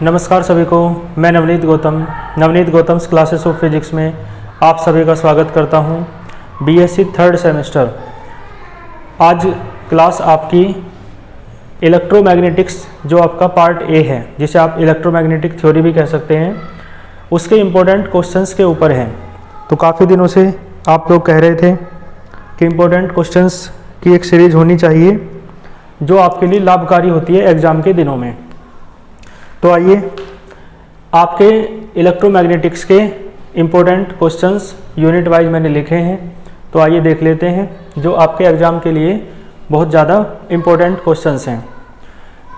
नमस्कार सभी को। मैं Navneet Gautam classes of physics में आप सभी का स्वागत करता हूं। BSc third semester. आज क्लास आपकी इलेक्ट्रोमैग्नेटिक्स जो आपका पार्ट ए है, जिसे आप इलेक्ट्रोमैग्नेटिक थ्योरी भी कह सकते हैं, उसके इम्पोर्टेंट क्वेश्चंस के ऊपर है। तो काफ़ी दिनों से आप लोग कह रहे थे कि इम्पोर्टेंट क्वेश्चंस की एक सीरीज होनी चाहिए जो आपके लिए लाभकारी होती है एग्ज़ाम के दिनों में। तो आइए आपके इलेक्ट्रोमैग्नेटिक्स के इम्पोर्टेंट क्वेश्चंस यूनिट वाइज मैंने लिखे हैं, तो आइए देख लेते हैं जो आपके एग्ज़ाम के लिए बहुत ज़्यादा इम्पोर्टेंट क्वेश्चंस हैं।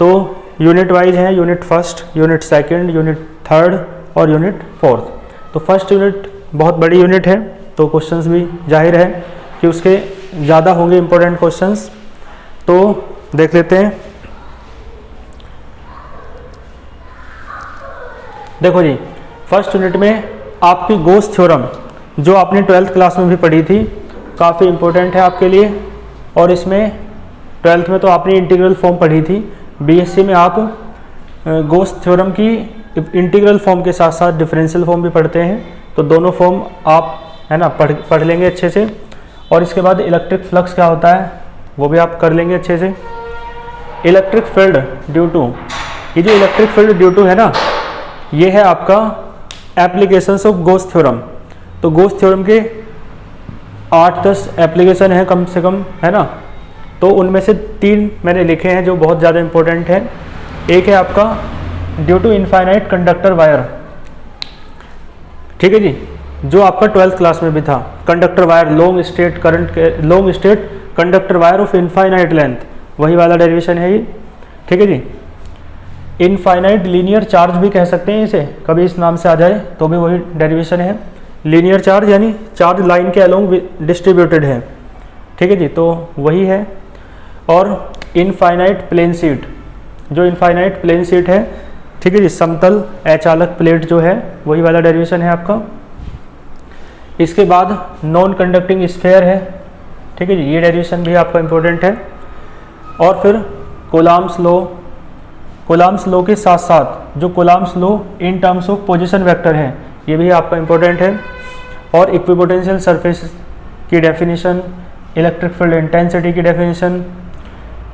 तो यूनिट वाइज हैं, unit first, unit second, unit third और यूनिट फोर्थ। तो फर्स्ट यूनिट बहुत बड़ी यूनिट है, तो क्वेश्चंस भी जाहिर है कि उसके ज़्यादा होंगे इम्पोर्टेंट क्वेश्चंस। तो देख लेते हैं। देखो जी, फर्स्ट यूनिट में आपकी गोस थ्योरम जो आपने 12th क्लास में भी पढ़ी थी, काफ़ी इम्पोर्टेंट है आपके लिए। और इसमें 12th में तो आपने इंटीग्रल फॉर्म पढ़ी थी, बीएससी में आप गोस थ्योरम की इंटीग्रल फॉर्म के साथ साथ डिफरेंशियल फॉर्म भी पढ़ते हैं, तो दोनों फॉर्म आप है ना पढ़ लेंगे अच्छे से। और इसके बाद इलेक्ट्रिक फ्लक्स क्या होता है वो भी आप कर लेंगे अच्छे से। इलेक्ट्रिक फील्ड ड्यू टू, ये जो इलेक्ट्रिक फील्ड ड्यू टू है ना, ये है आपका एप्लीकेशंस ऑफ गोस थ्योरम। तो गोस थ्योरम के 8-10 एप्लीकेशन हैं कम से कम, है ना। तो उनमें से 3 मैंने लिखे हैं जो बहुत ज़्यादा इंपॉर्टेंट है। एक है आपका due to infinite conductor wire, ठीक है जी, जो आपका 12th क्लास में भी था। Conductor wire, long straight conductor wire of infinite length, वही वाला डेरिवेशन है ये, ठीक है जी। इनफाइनाइट लीनियर चार्ज भी कह सकते हैं इसे, कभी इस नाम से आ जाए तो भी वही डेरिवेशन है। लीनियर चार्ज यानी चार्ज लाइन के अलोंग डिस्ट्रीब्यूटेड है, ठीक है जी, तो वही है। और इनफाइनाइट प्लेन शीट, जो इनफाइनाइट प्लेन शीट है, ठीक है जी, समतल अचालक प्लेट जो है, वही वाला डेरिवेशन है आपका। इसके बाद नॉन कंडक्टिंग स्फेयर है, ठीक है जी, ये डेरिवेशन भी आपका इंपॉर्टेंट है। और फिर कोलाम्स लॉ के साथ साथ जो Coulomb's law in terms of position vector है, ये भी आपका इंपॉर्टेंट है। और इक्विपोटेंशियल सरफेस की डेफिनेशन, इलेक्ट्रिक फील्ड इंटेंसिटी की डेफिनेशन,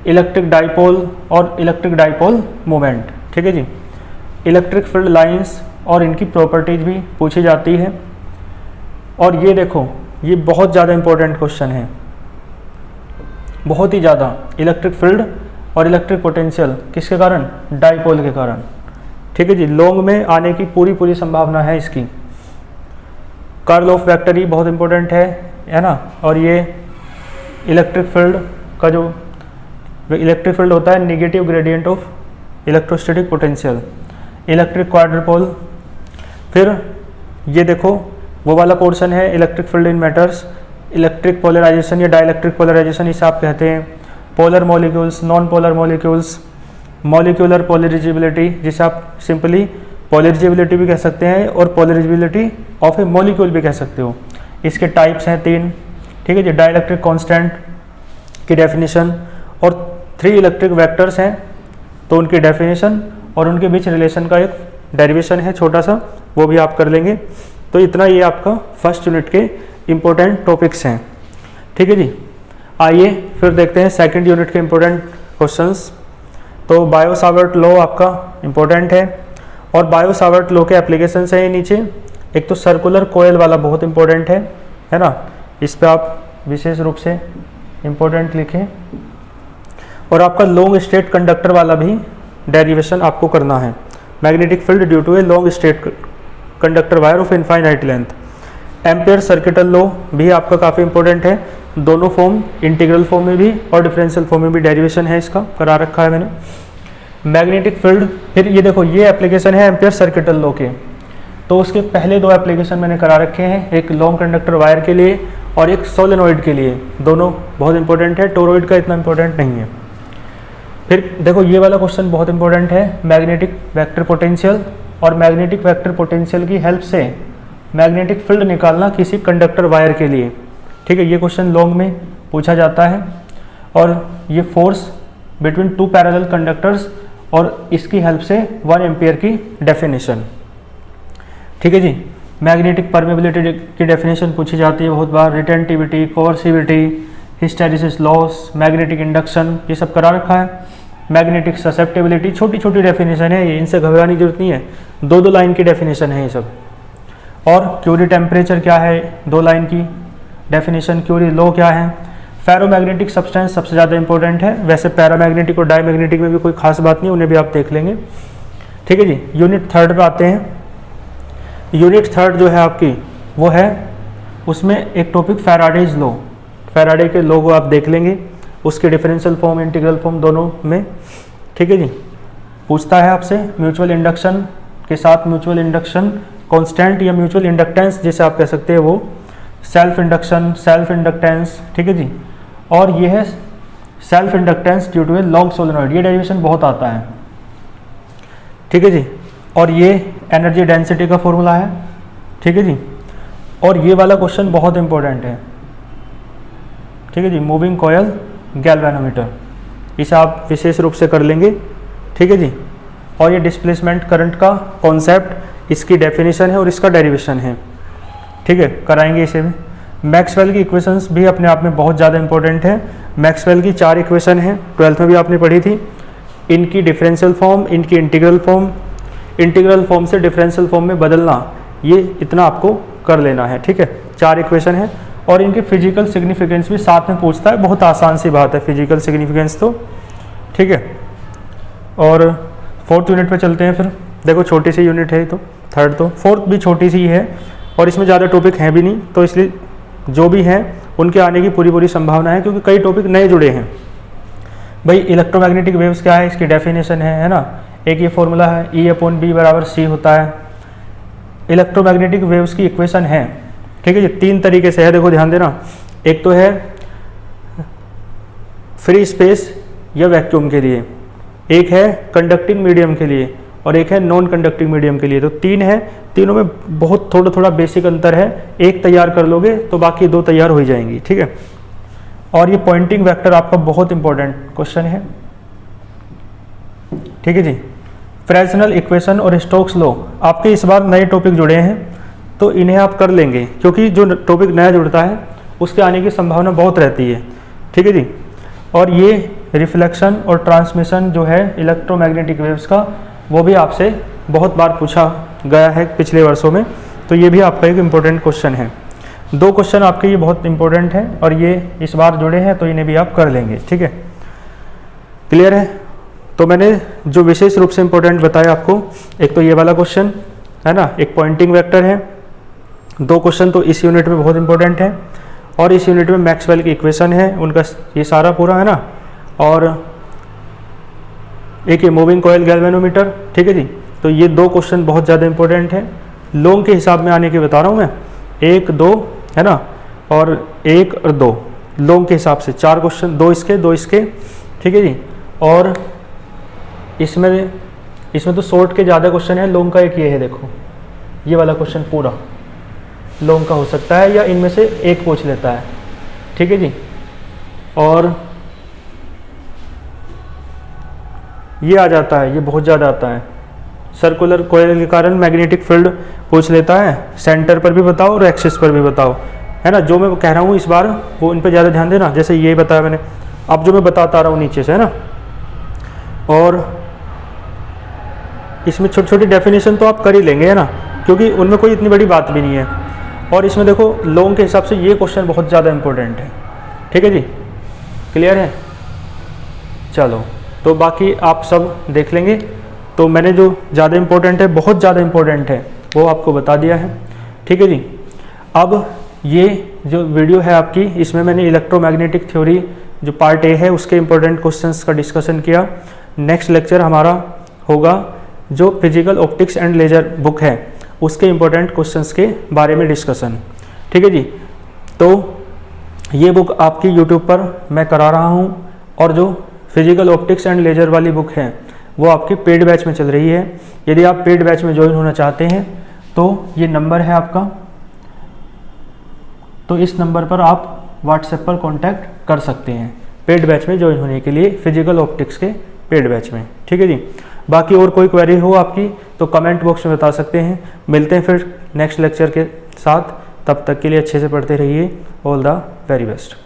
इलेक्ट्रिक डाइपोल और इलेक्ट्रिक डाइपोल मोमेंट, ठीक है जी। इलेक्ट्रिक फील्ड लाइंस और इनकी प्रॉपर्टीज भी पूछी जाती है। और ये देखो, ये बहुत ज़्यादा इंपॉर्टेंट क्वेश्चन है, बहुत ही ज़्यादा। इलेक्ट्रिक फील्ड और इलेक्ट्रिक पोटेंशियल किसके कारण? डाइपोल के कारण, ठीक है जी। लॉन्ग में आने की पूरी संभावना है इसकी। कर्ल ऑफ वेक्टर ही बहुत इंपॉर्टेंट है ना। और ये इलेक्ट्रिक फील्ड का जो इलेक्ट्रिक फील्ड होता है, negative gradient of electrostatic potential, electric quadrupole. फिर ये देखो, वो वाला पोर्शन है electric field in matters, electric polarisation या डाइलेक्ट्रिक पोलराइजेशन इसे आप कहते हैं। Polar molecules, non polar molecules, molecular polarisability, जिसे आप सिंपली पोलरिजिबिलिटी भी कह सकते हैं और पोलरिजिबिलिटी ऑफ ए मॉलिक्यूल भी कह सकते हो। इसके टाइप्स हैं 3, ठीक है जी। डाइलेक्ट्रिक कांस्टेंट की डेफिनेशन, और 3 इलेक्ट्रिक वेक्टर्स हैं, तो उनकी डेफिनेशन और उनके बीच रिलेशन का एक डेरिवेशन है छोटा सा, वो भी आप कर लेंगे। तो इतना ये आपका फर्स्ट यूनिट के इम्पोर्टेंट टॉपिक्स हैं, ठीक है जी। आइए फिर देखते हैं सेकंड यूनिट के इम्पोर्टेंट क्वेश्चंस। तो बायो-सावर्ट लॉ आपका इम्पोर्टेंट है, और बायो-सावर्ट लॉ के एप्लीकेशंस हैं ये नीचे। एक तो सर्कुलर कोयल वाला बहुत इम्पोर्टेंट है ना, इस पर आप विशेष रूप से इम्पोर्टेंट लिखें। और आपका लॉन्ग स्ट्रेट कंडक्टर वाला भी डेरिवेशन आपको करना है। Magnetic field due to a long straight conductor wire of infinite length. Ampere circuital law भी आपका काफ़ी इंपॉर्टेंट है, दोनों फॉर्म, इंटीग्रल फॉर्म में भी और डिफरेंशियल फॉर्म में भी डेरिवेशन है इसका, करा रखा है मैंने। मैग्नेटिक फील्ड, फिर ये देखो, ये एप्लीकेशन है एम्पियर सर्किटल लॉ के, तो उसके पहले 2 एप्लीकेशन मैंने करा रखे हैं, एक लॉन्ग कंडक्टर वायर के लिए और एक सोलेनोइड के लिए। दोनों बहुत इंपॉर्टेंट है, टोरॉइड का इतना इंपॉर्टेंट नहीं है। फिर देखो, ये वाला क्वेश्चन बहुत इंपॉर्टेंट है, मैग्नेटिक वेक्टर पोटेंशियल और मैग्नेटिक वेक्टर पोटेंशियल की हेल्प से मैग्नेटिक फील्ड निकालना किसी कंडक्टर वायर के लिए, ठीक है। ये क्वेश्चन लॉन्ग में पूछा जाता है। और ये फोर्स बिटवीन 2 पैरेलल कंडक्टर्स और इसकी हेल्प से 1 एम्पियर की डेफिनेशन। ठीक है जी। मैग्नेटिक परमेबिलिटी की डेफिनेशन पूछी जाती है बहुत बार, retentivity, coercivity, hysteresis loss, magnetic induction, ये सब करा रखा है। मैग्नेटिक ससेप्टिबिलिटी, छोटी छोटी डेफिनेशन है ये, इनसे घबराने की जरूरत नहीं है, 2-2 लाइन की डेफिनेशन है ये सब। और क्यूरी टेम्परेचर क्या है, 2 लाइन की डेफिनेशन। क्यूरी लॉ क्या है। फेरोमैग्नेटिक सब्सटेंस सबसे ज़्यादा इंपॉर्टेंट है, वैसे पैरामैग्नेटिक और डायमैग्नेटिक में भी कोई खास बात नहीं, उन्हें भी आप देख लेंगे। ठीक है जी। यूनिट थर्ड पे आते हैं। यूनिट थर्ड जो है आपकी वो है, उसमें एक टॉपिक फैराडेज लॉ, फैराडे के लॉ को आप देख लेंगे, उसके डिफरेंशियल फॉर्म, इंटीग्रल फॉर्म दोनों में। ठीक है जी। पूछता है आपसे म्यूचुअल इंडक्शन के साथ म्यूचुअल इंडक्शन कांस्टेंट या म्यूचुअल इंडक्टेंस जिसे आप कह सकते हैं, वो सेल्फ इंडक्शन, सेल्फ इंडक्टेंस। ठीक है जी। और ये है self inductance due to a long solenoid, ये डेरिवेशन बहुत आता है। ठीक है जी। और ये एनर्जी डेंसिटी का फॉर्मूला है। ठीक है जी। और ये वाला क्वेश्चन बहुत इंपॉर्टेंट है। ठीक है जी। मूविंग कॉयल गैल्वेनोमीटर, इसे आप विशेष रूप से कर लेंगे। ठीक है जी। और ये डिस्प्लेसमेंट करंट का कॉन्सेप्ट, इसकी डेफिनेशन है और इसका डेरिवेशन है। ठीक है, कराएंगे इसे भी। मैक्सवेल की इक्वेशंस भी अपने आप में बहुत ज़्यादा इंपॉर्टेंट है। मैक्सवेल की 4 इक्वेशन हैं, 12th में भी आपने पढ़ी थी। इनकी डिफरेंशियल फॉर्म, इनकी इंटीग्रल फॉर्म, इंटीग्रल फॉर्म से डिफरेंशियल फॉर्म में बदलना, ये इतना आपको कर लेना है। ठीक है, 4 इक्वेशन है। और इनके फिजिकल सिग्निफिकेंस भी साथ में पूछता है, बहुत आसान सी बात है फिजिकल सिग्निफिकेंस तो। ठीक है। और 4th यूनिट पे चलते हैं फिर। देखो छोटी सी यूनिट है तो, थर्ड तो, 4th भी छोटी सी है और इसमें ज़्यादा टॉपिक हैं भी नहीं, तो इसलिए जो भी हैं उनके आने की पूरी संभावना है, क्योंकि कई टॉपिक नए जुड़े हैं। भाई इलेक्ट्रोमैग्नेटिक वेव्स क्या है, इसकी डेफिनेशन है ना। एक ये फॉर्मूला है, E/B बराबर C होता है। इलेक्ट्रोमैग्नेटिक वेव्स की इक्वेशन है। ठीक है जी। 3 तरीके से है, देखो ध्यान देना। एक तो है फ्री स्पेस या वैक्यूम के लिए, एक है कंडक्टिंग मीडियम के लिए, और एक है नॉन कंडक्टिंग मीडियम के लिए। तो 3 है, तीनों में बहुत थोड़ा बेसिक अंतर है। एक तैयार कर लोगे तो बाकी 2 तैयार हो जाएंगी। ठीक है। और ये पॉइंटिंग वेक्टर आपका बहुत इंपॉर्टेंट क्वेश्चन है। ठीक है जी। फ्रेस्नेल इक्वेशन और स्टोक्स लॉ आपके इस बार नए टॉपिक जुड़े हैं, तो इन्हें आप कर लेंगे, क्योंकि जो टॉपिक नया जुड़ता है उसके आने की संभावना बहुत रहती है। ठीक है जी। और ये रिफ्लेक्शन और ट्रांसमिशन जो है इलेक्ट्रोमैग्नेटिक वेव्स का, वो भी आपसे बहुत बार पूछा गया है पिछले वर्षों में, तो ये भी आपका एक इम्पोर्टेंट क्वेश्चन है। 2 क्वेश्चन आपके ये बहुत इंपॉर्टेंट हैं और ये इस बार जुड़े हैं, तो इन्हें भी आप कर लेंगे। ठीक है, क्लियर है। तो मैंने जो विशेष रूप से इंपॉर्टेंट बताया आपको, एक तो ये वाला क्वेश्चन है ना, एक पॉइंटिंग वेक्टर है। 2 क्वेश्चन तो इस यूनिट में बहुत इंपॉर्टेंट है, और इस यूनिट में मैक्सवेल की इक्वेशन है, उनका ये सारा पूरा है ना। और एक ये मूविंग कॉयल गैल्वेनोमीटर। ठीक है जी। तो ये 2 क्वेश्चन बहुत ज़्यादा इंपॉर्टेंट है। लॉन्ग के हिसाब में आने के बता रहा हूँ मैं, 1, 2 है ना, और 1 और 2 लॉन्ग के हिसाब से 4 क्वेश्चन, 2 इसके 2 इसके। ठीक है जी। और इसमें तो शॉर्ट के ज़्यादा क्वेश्चन है, लॉन्ग का एक ये है, देखो ये वाला क्वेश्चन पूरा लॉन्ग का हो सकता है, या इनमें से एक पूछ लेता है। ठीक है जी। और ये आ जाता है, ये बहुत ज़्यादा आता है, सर्कुलर कॉइल के कारण मैग्नेटिक फील्ड पूछ लेता है। सेंटर पर भी बताओ और एक्सिस पर भी बताओ, है ना। जो मैं कह रहा हूँ इस बार वो इन पर ज़्यादा ध्यान देना, जैसे ये बताया मैंने, अब जो मैं बताता रहा हूँ नीचे से, है ना। और इसमें छोटी छोटी डेफिनेशन तो आप कर ही लेंगे, है ना, क्योंकि उनमें कोई इतनी बड़ी बात भी नहीं है। और इसमें देखो लॉन्ग के हिसाब से ये क्वेश्चन बहुत ज़्यादा इंपॉर्टेंट है। ठीक है जी, क्लियर है। चलो, तो बाकी आप सब देख लेंगे। तो मैंने जो ज़्यादा इंपॉर्टेंट है, बहुत ज़्यादा इंपॉर्टेंट है, वो आपको बता दिया है। ठीक है जी। अब ये जो वीडियो है आपकी, इसमें मैंने इलेक्ट्रोमैग्नेटिक थ्योरी जो पार्ट ए है उसके इंपॉर्टेंट क्वेश्चंस का डिस्कशन किया। नेक्स्ट लेक्चर हमारा होगा जो physical optics and laser book है उसके इंपॉर्टेंट क्वेश्चंस के बारे में डिस्कशन। ठीक है जी। तो ये बुक आपकी यूट्यूब पर मैं करा रहा हूँ, और जो फिजिकल ऑप्टिक्स एंड लेजर वाली बुक है वो आपकी पेड बैच में चल रही है। यदि आप पेड बैच में ज्वाइन होना चाहते हैं तो ये नंबर है आपका, तो इस नंबर पर आप व्हाट्सएप पर कांटेक्ट कर सकते हैं पेड बैच में ज्वाइन होने के लिए फिजिकल ऑप्टिक्स के पेड बैच में। ठीक है जी, बाकी और कोई क्वेरी हो आपकी तो कमेंट बॉक्स में बता सकते हैं। मिलते हैं फिर नेक्स्ट लेक्चर के साथ, तब तक के लिए अच्छे से पढ़ते रहिए। All the very best.